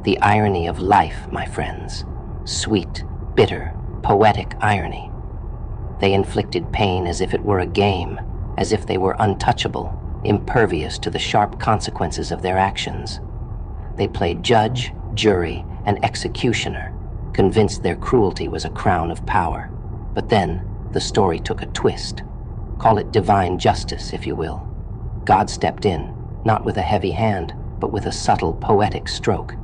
The irony of life, my friends. Sweet, bitter, poetic irony. They inflicted pain as if it were a game, as if they were untouchable, impervious to the sharp consequences of their actions. They played judge, jury, and executioner, convinced their cruelty was a crown of power. But then, the story took a twist. Call it divine justice, if you will. God stepped in, not with a heavy hand, but with a subtle, poetic stroke.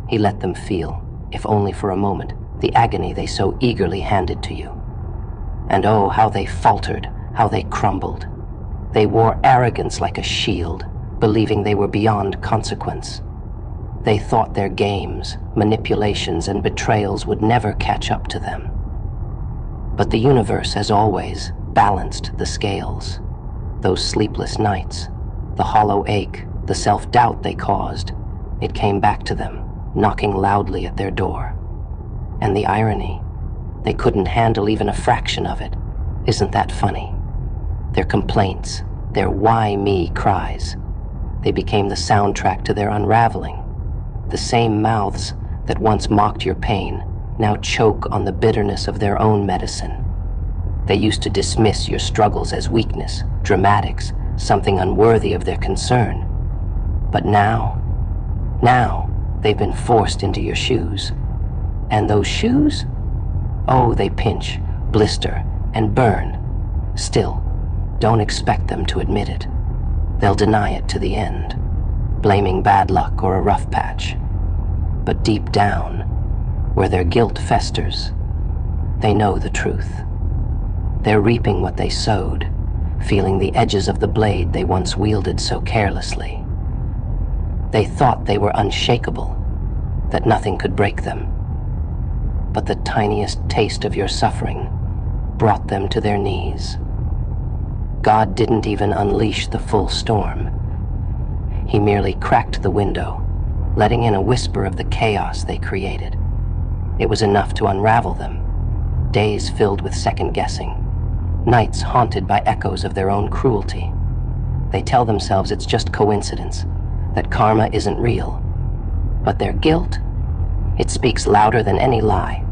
He let them feel, if only for a moment, the agony they so eagerly handed to you. And oh, how they faltered, how they crumbled. They wore arrogance like a shield, believing they were beyond consequence. They thought their games, manipulations, and betrayals would never catch up to them. But the universe, as always, balanced the scales. Those sleepless nights, the hollow ache, the self-doubt they caused, it came back to them, knocking loudly at their door. And the irony, they couldn't handle even a fraction of it. Isn't that funny? Their complaints, their why me cries, they became the soundtrack to their unraveling. The same mouths that once mocked your pain now choke on the bitterness of their own medicine. They used to dismiss your struggles as weakness, dramatics, something unworthy of their concern. But now they've been forced into your shoes. And those shoes? Oh, they pinch, blister, and burn. Still, don't expect them to admit it. They'll deny it to the end, blaming bad luck or a rough patch. But deep down, where their guilt festers, they know the truth. They're reaping what they sowed, feeling the edges of the blade they once wielded so carelessly. They thought they were unshakable, that nothing could break them. But the tiniest taste of your suffering brought them to their knees. God didn't even unleash the full storm. He merely cracked the window, letting in a whisper of the chaos they created. It was enough to unravel them. Days filled with second-guessing, nights haunted by echoes of their own cruelty. They tell themselves it's just coincidence, that karma isn't real. But their guilt, it speaks louder than any lie.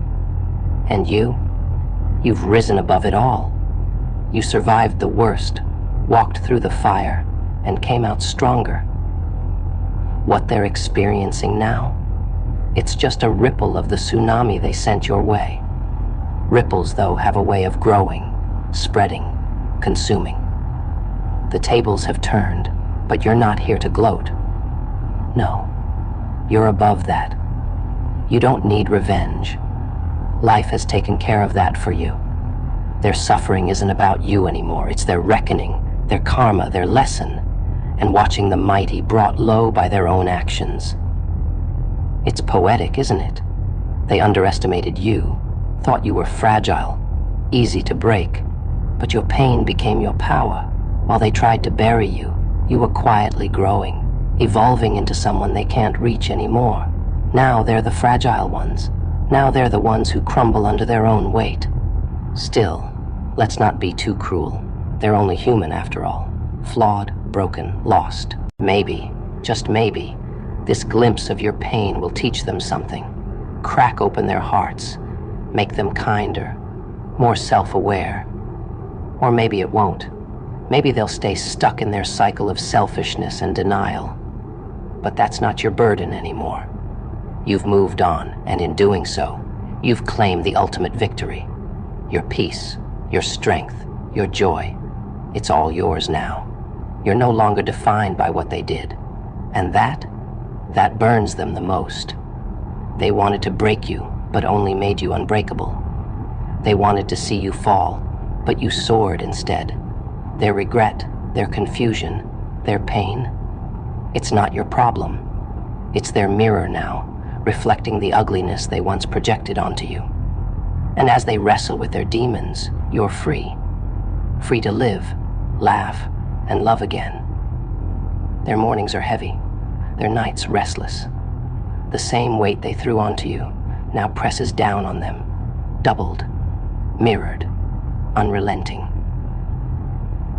And you've risen above it all. You survived the worst, walked through the fire, and came out stronger. What they're experiencing now, it's just a ripple of the tsunami they sent your way. Ripples, though, have a way of growing, spreading, consuming. The tables have turned, but you're not here to gloat. No, you're above that. You don't need revenge. Life has taken care of that for you. Their suffering isn't about you anymore. It's their reckoning, their karma, their lesson, and watching the mighty brought low by their own actions. It's poetic, isn't it? They underestimated you, thought you were fragile, easy to break, but your pain became your power. While they tried to bury you, you were quietly growing, evolving into someone they can't reach anymore. Now they're the fragile ones. Now they're the ones who crumble under their own weight. Still, let's not be too cruel. They're only human after all. Flawed, broken, lost. Maybe, just maybe, this glimpse of your pain will teach them something. Crack open their hearts. Make them kinder, more self-aware. Or maybe it won't. Maybe they'll stay stuck in their cycle of selfishness and denial. But that's not your burden anymore. You've moved on, and in doing so, you've claimed the ultimate victory. Your peace, your strength, your joy. It's all yours now. You're no longer defined by what they did. And that burns them the most. They wanted to break you, but only made you unbreakable. They wanted to see you fall, but you soared instead. Their regret, their confusion, their pain, it's not your problem. It's their mirror now, reflecting the ugliness they once projected onto you. And as they wrestle with their demons, you're free. Free to live, laugh, and love again. Their mornings are heavy, their nights restless. The same weight they threw onto you now presses down on them, doubled, mirrored, unrelenting.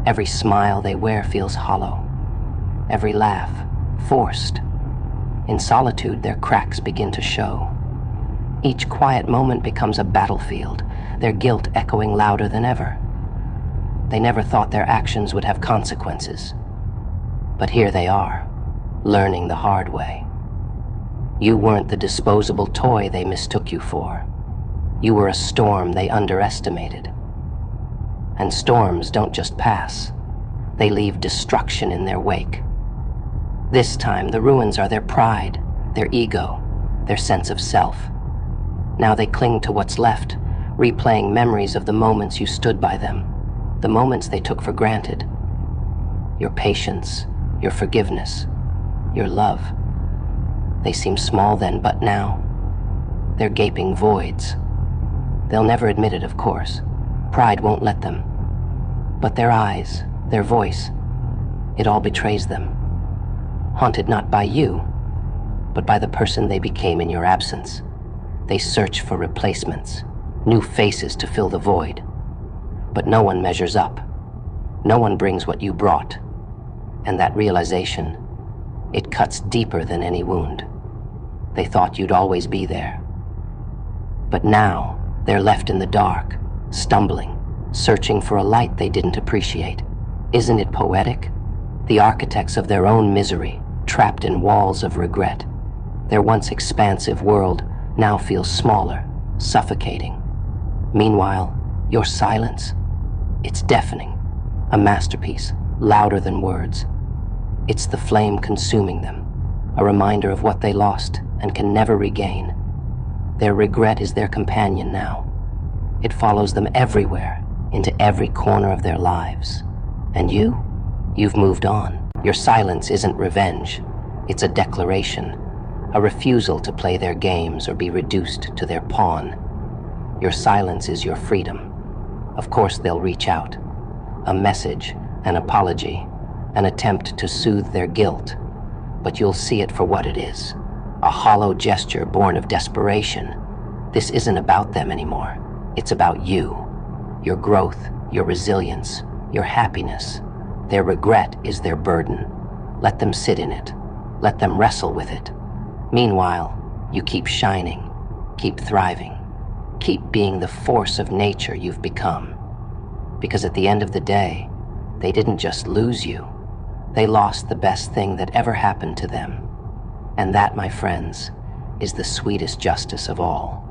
Every smile they wear feels hollow, every laugh forced. In solitude, their cracks begin to show. Each quiet moment becomes a battlefield, their guilt echoing louder than ever. They never thought their actions would have consequences. But here they are, learning the hard way. You weren't the disposable toy they mistook you for. You were a storm they underestimated. And storms don't just pass. They leave destruction in their wake. This time, the ruins are their pride, their ego, their sense of self. Now they cling to what's left, replaying memories of the moments you stood by them, the moments they took for granted. Your patience, your forgiveness, your love. They seemed small then, but now, they're gaping voids. They'll never admit it, of course. Pride won't let them. But their eyes, their voice, it all betrays them. Haunted not by you, but by the person they became in your absence. They search for replacements, new faces to fill the void. But no one measures up. No one brings what you brought. And that realization, it cuts deeper than any wound. They thought you'd always be there. But now, they're left in the dark, stumbling, searching for a light they didn't appreciate. Isn't it poetic? The architects of their own misery, trapped in walls of regret. Their once expansive world now feels smaller, suffocating. Meanwhile, your silence, it's deafening, a masterpiece, louder than words. It's the flame consuming them, a reminder of what they lost and can never regain. Their regret is their companion now. It follows them everywhere, into every corner of their lives. And you've moved on. Your silence isn't revenge. It's a declaration, a refusal to play their games or be reduced to their pawn. Your silence is your freedom. Of course they'll reach out. A message, an apology, an attempt to soothe their guilt. But you'll see it for what it is. A hollow gesture born of desperation. This isn't about them anymore. It's about you. Your growth, your resilience, your happiness. Their regret is their burden. Let them sit in it. Let them wrestle with it. Meanwhile, you keep shining, keep thriving, keep being the force of nature you've become. Because at the end of the day, they didn't just lose you. They lost the best thing that ever happened to them. And that, my friends, is the sweetest justice of all.